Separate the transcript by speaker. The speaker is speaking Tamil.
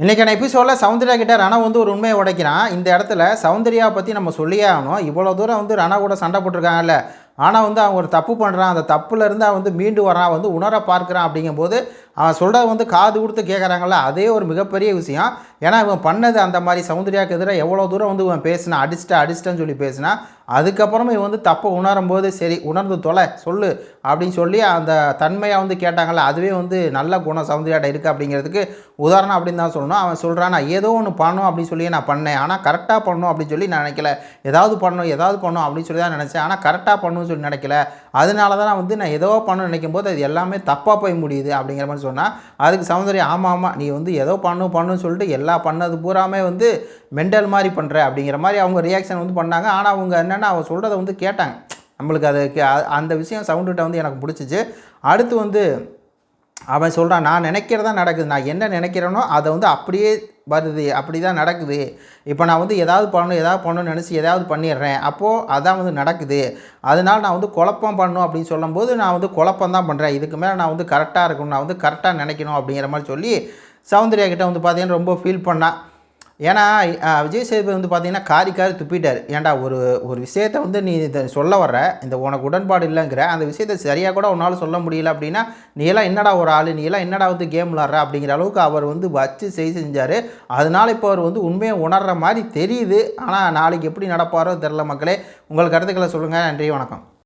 Speaker 1: இன்றைக்கான எபிசோடில் சௌந்தர்யா கிட்ட ரணா வந்து ஒரு உண்மையை உடைக்கிறான். இந்த இடத்துல சௌந்தர்யாவை பற்றி நம்ம சொல்லியே ஆகணும். இவ்வளோ தூரம் வந்து ரணா கூட சண்டை போட்டிருக்காங்கல்ல, ஆனால் வந்து அவன் ஒரு தப்பு பண்ணுறான். அந்த தப்புலேருந்து அவன் வந்து மீண்டு வரான், வந்து உணர பார்க்குறான். அப்படிங்கும்போது அவன் சொல்கிறத வந்து காது கொடுத்து கேட்குறாங்கல்ல, அதே ஒரு மிகப்பெரிய விஷயம். ஏன்னா இவன் பண்ணது அந்த மாதிரி சௌந்தர்யாவுக்கு எதிராக எவ்வளோ தூரம் வந்து இவன் பேசினான், அடிச்சிட்டேன்னு சொல்லி பேசினான். அதுக்கப்புறமா இவன் வந்து தப்பை உணரும் போது சரி உணர்ந்து தொலை சொல்லு அப்படின்னு சொல்லி அந்த தன்மையாக வந்து கேட்டாங்கல்ல, அதுவே வந்து நல்ல குணம் சௌந்தர்யாட்ட இருக்குது அப்படிங்கிறதுக்கு உதாரணம் அப்படின்னு தான் சொல்லணும். அவன் சொல்கிறான், நான் ஏதோ ஒன்று பண்ணணும் அப்படின்னு சொல்லி நான் பண்ணேன், ஆனால் கரெக்டாக பண்ணணும் அப்படின்னு சொல்லி நான் நினைக்கல. ஏதாவது பண்ணணும் அப்படின்னு சொல்லி தான் நினச்சேன், ஆனால் கரெக்டாக பண்ணணும்னு சொல்லி நினைக்கல. அதனால தான் நான் வந்து நான் ஏதோ பண்ணணும்னு நினைக்கும் போது அது எல்லாமே தப்பாக போய் முடியுது அப்படிங்கிற மாதிரி சொன்னால், அதுக்கு சௌந்தர்யா ஆமாம் நீ வந்து ஏதோ பண்ணணும்னு சொல்லிட்டு எல்லாம் பண்ணது பூராமே வந்து மெண்டல் மாதிரி பண்ணுற அப்படிங்கிற மாதிரி அவங்க ரியாக்ஷன் வந்து பண்ணாங்க. ஆனால் அவங்க என்னென்னா அவன் சொல்கிறத வந்து கேட்டாங்க. நம்மளுக்கு அதுக்கு அந்த விஷயம் சவுண்டுகிட்ட வந்து எனக்கு பிடிச்சிச்சு. அடுத்து வந்து அவன் சொல்கிறான், நான் நினைக்கிறதா நடக்குது, நான் என்ன நினைக்கிறேனோ அதை வந்து அப்படியே வருது, அப்படி தான் நடக்குது. இப்போ நான் வந்து ஏதாவது பண்ணணும்னு நினச்சி ஏதாவது பண்ணிடுறேன், அப்போது அதான் வந்து நடக்குது. அதனால் நான் வந்து குழப்பம் பண்ணணும் அப்படின்னு சொல்லும்போது நான் வந்து குழப்பம் தான் பண்ணுறேன். இதுக்கு மேலே நான் வந்து கரெக்டாக இருக்கணும், நான் வந்து கரெக்டாக நினைக்கணும் அப்படிங்கிற மாதிரி சொல்லி சௌந்தர்யா கிட்ட வந்து பார்த்தீங்கன்னா ரொம்ப ஃபீல் பண்ணான். ஏன்னா விஜய் சேதுபதி வந்து பார்த்தீங்கன்னா காரி துப்பிட்டார். ஏன்டா ஒரு விஷயத்த வந்து நீ இதை சொல்ல வர்ற, இந்த உனக்கு உடன்பாடு இல்லைங்கிற அந்த விஷயத்தை சரியாக கூட உன்னால் சொல்ல முடியல அப்படின்னா, நீ எல்லாம் என்னடா ஒரு ஆள், நீ எல்லாம் என்னடா வந்து கேம் விளாட்ற அப்படிங்கிற அளவுக்கு அவர் வந்து வச்சு செஞ்சார். அதனால் இப்போ அவர் வந்து உண்மையை உணர்கிற மாதிரி தெரியுது. ஆனால் நாளைக்கு எப்படி நடப்பாரோ தெரில மக்களே. உங்கள் கருத்துக்களை சொல்லுங்கள். நன்றி, வணக்கம்.